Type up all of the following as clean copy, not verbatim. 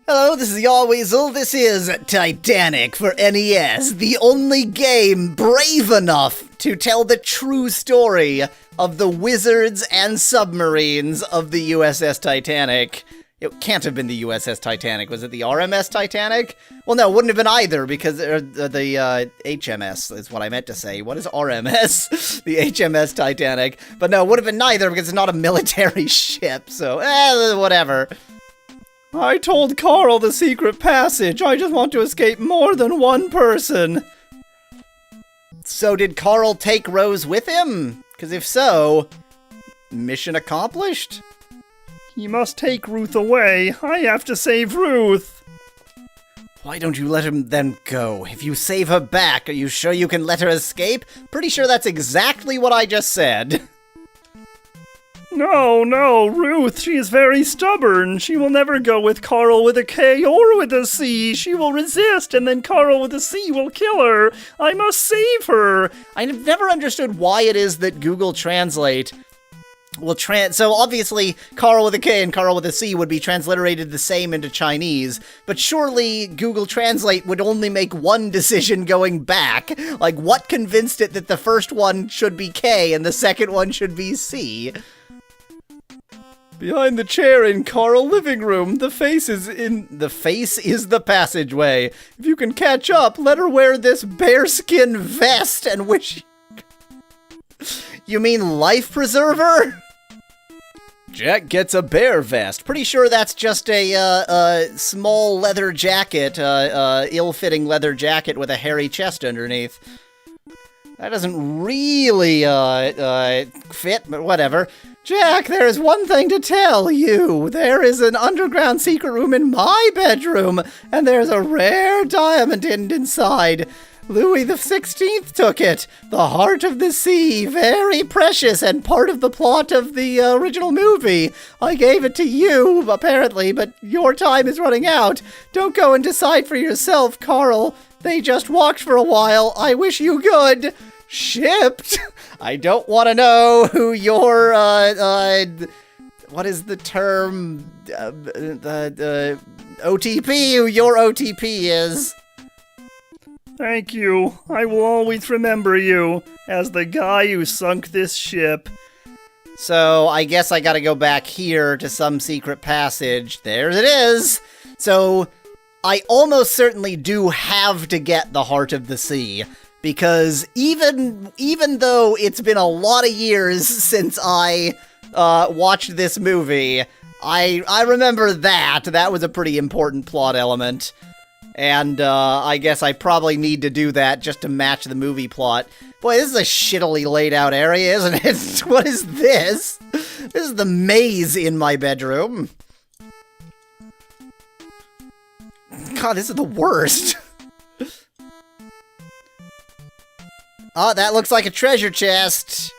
Hello, this is Yahweasel. This is Titanic for NES, the only game brave enough to tell the true story of the wizards and submarines of the USS Titanic. It can't have been the USS Titanic. Was it the RMS Titanic? Well, no, it wouldn't have been either, because the HMS is what I meant to say. What is RMS? The HMS Titanic. But no, it would have been neither, because it's not a military ship, so, whatever. I told Carl the secret passage. I just want to escape more than one person. So did Carl take Rose with him? Because if so, mission accomplished? He must take Ruth away. I have to save Ruth. Why don't you let him then go? If you save her back, are you sure you can let her escape? Pretty sure that's exactly what I just said. No, Ruth, she is very stubborn. She will never go with Carl with a K or with a C. She will resist, and then Carl with a C will kill her. I must save her. I've never understood why it is that Google Translate will so obviously Carl with a K and Carl with a C would be transliterated the same into Chinese, but surely Google Translate would only make one decision going back. Like, what convinced it that the first one should be K and the second one should be C? Behind the chair in Carl living room, the face is the passageway. If you can catch up, let her wear this bearskin vest and wish... You mean life preserver? Jack gets a bear vest. Pretty sure that's just a small leather jacket, ill-fitting leather jacket with a hairy chest underneath. That doesn't really, fit, but whatever. Jack, there is one thing to tell you. There is an underground secret room in my bedroom, and there's a rare diamond inside. Louis XVI took it. The heart of the sea, very precious and part of the plot of the original movie. I gave it to you, apparently, but your time is running out. Don't go and decide for yourself, Carl. They just walked for a while. I wish you good. Shipped? I don't want to know who your, what is the term? The OTP, who your OTP is. Thank you. I will always remember you as the guy who sunk this ship. So, I guess I gotta go back here to some secret passage. There it is! So, I almost certainly do have to get the Heart of the Sea, because even though it's been a lot of years since I watched this movie, I remember that. That was a pretty important plot element. And I guess I probably need to do that just to match the movie plot. Boy, this is a shittily laid out area, isn't it? What is this? This is the maze in my bedroom. God, this is the worst. Oh, that looks like a treasure chest.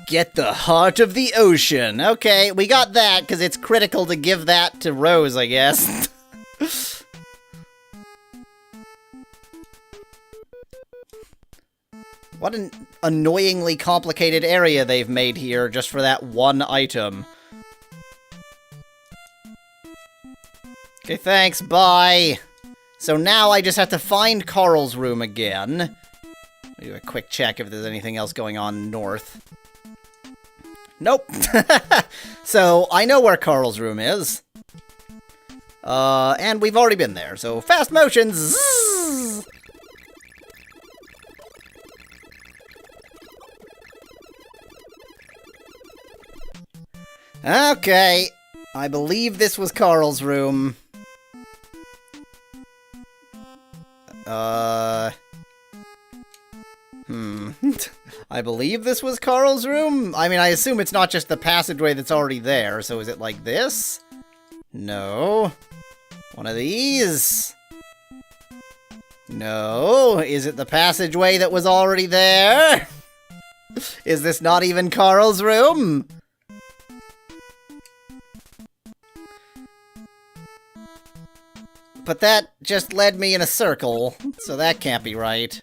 Get the heart of the ocean. Okay, we got that, because it's critical to give that to Rose, I guess. What an annoyingly complicated area they've made here just for that one item. Okay, thanks, bye. So now I just have to find Carl's room again. I'll do a quick check if there's anything else going on north. Nope. So, I know where Carl's room is. And we've already been there, so fast motion. Zzz. Okay. I believe this was Carl's room. I believe this was Carl's room? I mean, I assume it's not just the passageway that's already there, so is it like this? No. One of these? No. Is it the passageway that was already there? Is this not even Carl's room? But that just led me in a circle, so that can't be right.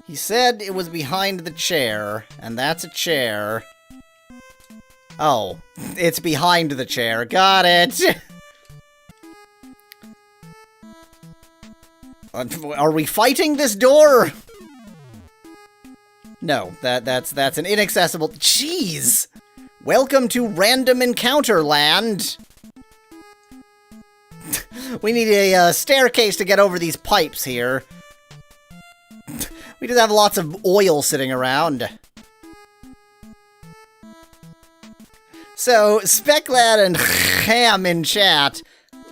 He said it was behind the chair, and that's a chair. Oh, it's behind the chair. Got it! Are we fighting this door? No, that's an inaccessible... Jeez! Welcome to Random Encounter Land! We need a staircase to get over these pipes here. We just have lots of oil sitting around. So, Specklad and Ham in chat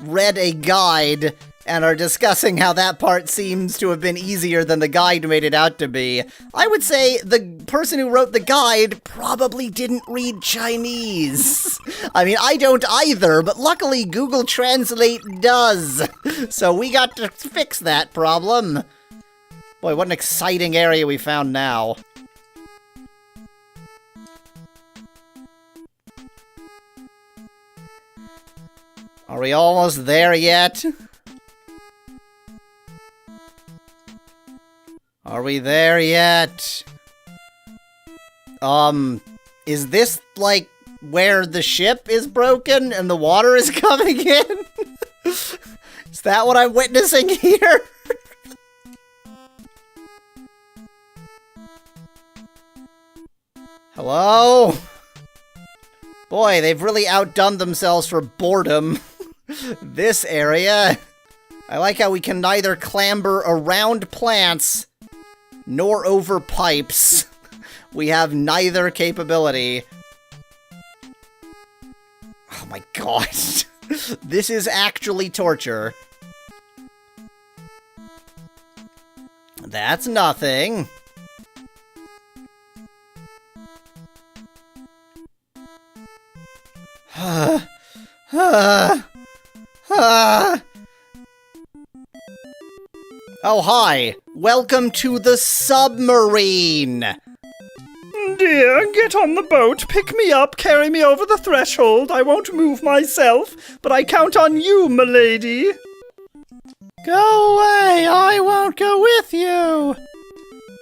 read a guide and are discussing how that part seems to have been easier than the guide made it out to be. I would say the person who wrote the guide probably didn't read Chinese. I mean, I don't either, but luckily Google Translate does. So we got to fix that problem. Boy, what an exciting area we found now. Are we almost there yet? Are we there yet? Is this, like, where the ship is broken and the water is coming in? Is that what I'm witnessing here? Hello? Boy, they've really outdone themselves for boredom. This area. I like how we can neither clamber around plants nor over pipes. We have neither capability. Oh my god. This is actually torture. That's nothing. Oh, hi. Welcome to the submarine. Dear, get on the boat, pick me up, carry me over the threshold. I won't move myself, but I count on you, milady. Go away, I won't go with you.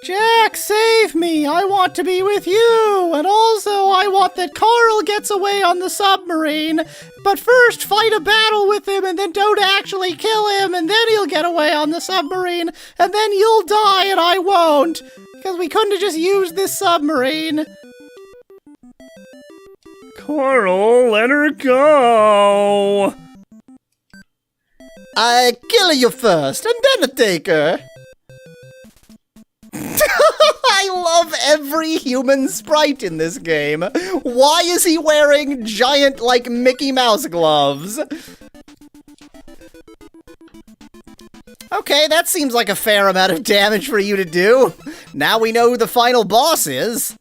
Jack, save me, I want to be with you. And also, I want that Carl gets away on the submarine. But first, fight a battle with him, and then don't actually kill him, and then he'll get away on the submarine, and then you'll die, and I won't. Because we couldn't have just used this submarine. Carl, let her go. I kill you first, and then I take her. I love every human sprite in this game. Why is he wearing giant, like, Mickey Mouse gloves? Okay, that seems like a fair amount of damage for you to do. Now we know who the final boss is.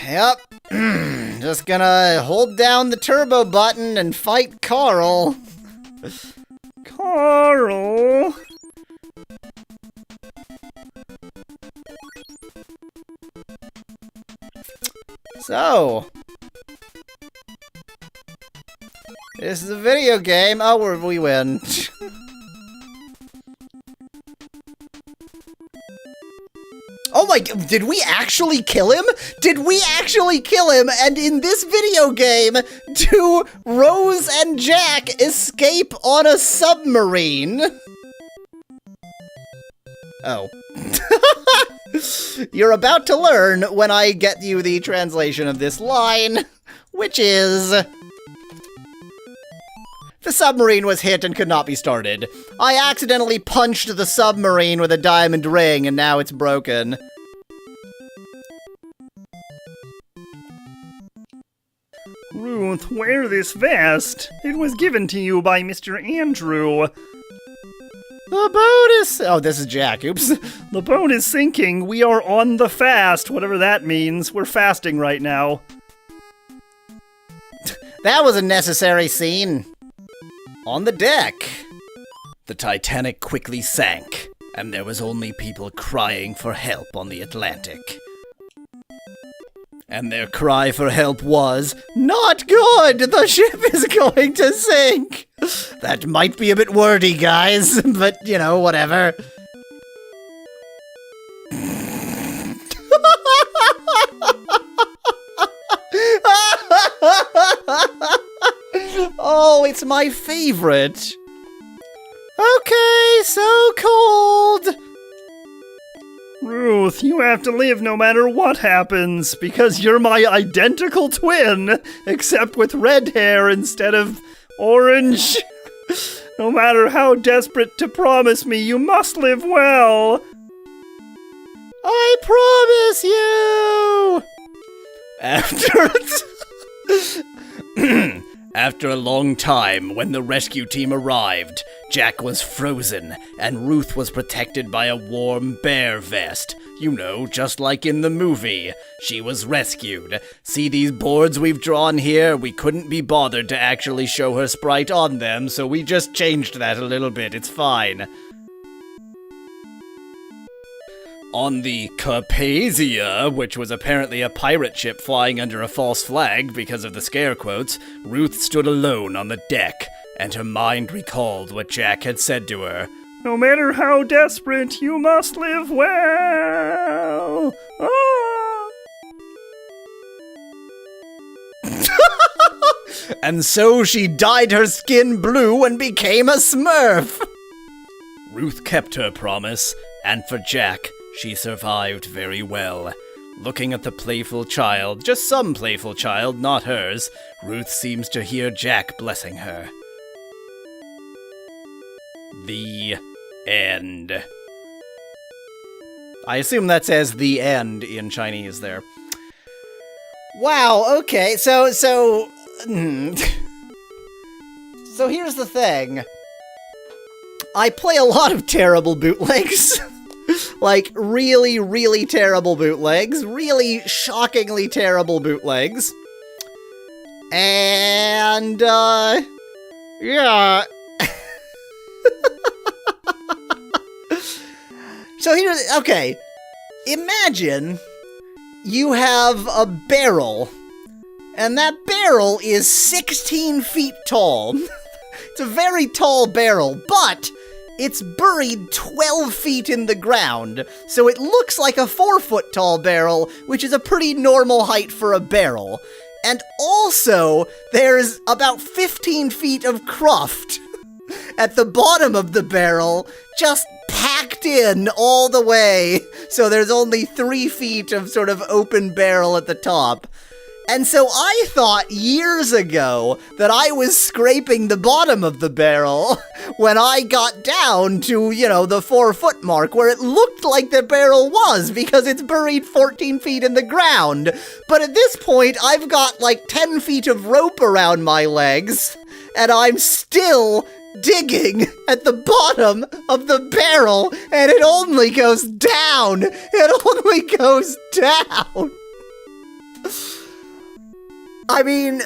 Yep. Just gonna hold down the turbo button and fight Carl. Carl. So, this is a video game. Oh, we win. Oh my, did we actually kill him? Did we actually kill him? And in this video game, do Rose and Jack escape on a submarine? Oh. You're about to learn when I get you the translation of this line, which is... The submarine was hit and could not be started. I accidentally punched the submarine with a diamond ring, and now it's broken. Ruth, wear this vest. It was given to you by Mr. Andrew. The boat is... Oh, this is Jack. Oops. The boat is sinking. We are on the fast, whatever that means. We're fasting right now. That was a necessary scene. On the deck, the Titanic quickly sank, and there was only people crying for help on the Atlantic. And their cry for help was, "Not good! The ship is going to sink!" That might be a bit wordy, guys, but, you know, whatever. Oh, it's my favorite. Okay, so cold. Ruth, you have to live no matter what happens, because you're my identical twin, except with red hair instead of orange. No matter how desperate to promise me, you must live well. I promise you! After a long time, when the rescue team arrived, Jack was frozen, and Ruth was protected by a warm bear vest. You know, just like in the movie. She was rescued. See these boards we've drawn here? We couldn't be bothered to actually show her sprite on them, so we just changed that a little bit. It's fine. On the Carpathia, which was apparently a pirate ship flying under a false flag because of the scare quotes, Ruth stood alone on the deck, and her mind recalled what Jack had said to her. No matter how desperate, you must live well. Ah. And so she dyed her skin blue and became a Smurf. Ruth kept her promise, and for Jack, she survived very well. Looking at the playful child, just some playful child, not hers, Ruth seems to hear Jack blessing her. The end. I assume that says the end in Chinese there. Wow, okay, so here's the thing. I play a lot of terrible bootlegs. Like, really, really terrible bootlegs. Really shockingly terrible bootlegs. And, yeah. So okay. Imagine you have a barrel, and that barrel is 16 feet tall. It's a very tall barrel, but it's buried 12 feet in the ground, so it looks like a 4-foot tall barrel, which is a pretty normal height for a barrel. And also, there's about 15 feet of cruft at the bottom of the barrel, just packed in all the way, so there's only 3 feet of sort of open barrel at the top. And so I thought years ago that I was scraping the bottom of the barrel when I got down to, you know, the 4-foot mark where it looked like the barrel was because it's buried 14 feet in the ground. But at this point, I've got like 10 feet of rope around my legs and I'm still digging at the bottom of the barrel and it only goes down. It only goes down. I mean,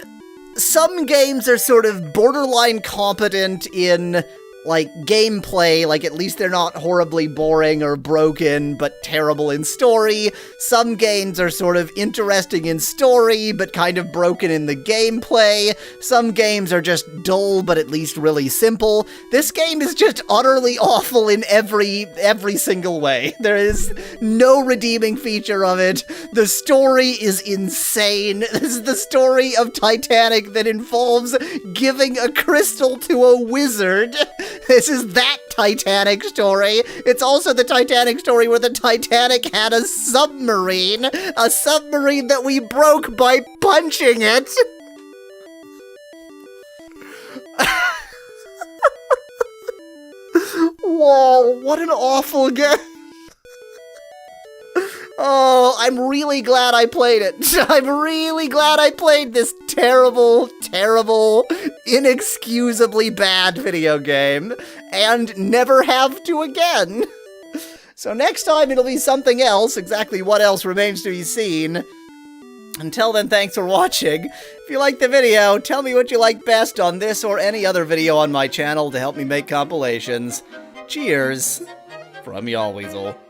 some games are sort of borderline competent in, like, gameplay, like at least they're not horribly boring or broken, but terrible in story. Some games are sort of interesting in story, but kind of broken in the gameplay. Some games are just dull, but at least really simple. This game is just utterly awful in every single way. There is no redeeming feature of it. The story is insane. This is the story of Titanic that involves giving a crystal to a wizard. This is that Titanic story. It's also the Titanic story where the Titanic had a submarine that we broke by punching it. Whoa, what an awful game. Oh, I'm really glad I played it. I'm really glad I played this terrible, terrible, inexcusably bad video game, and never have to again. So next time it'll be something else. Exactly what else remains to be seen. Until then, thanks for watching. If you liked the video, tell me what you like best on this or any other video on my channel to help me make compilations. Cheers. from Yahweasel.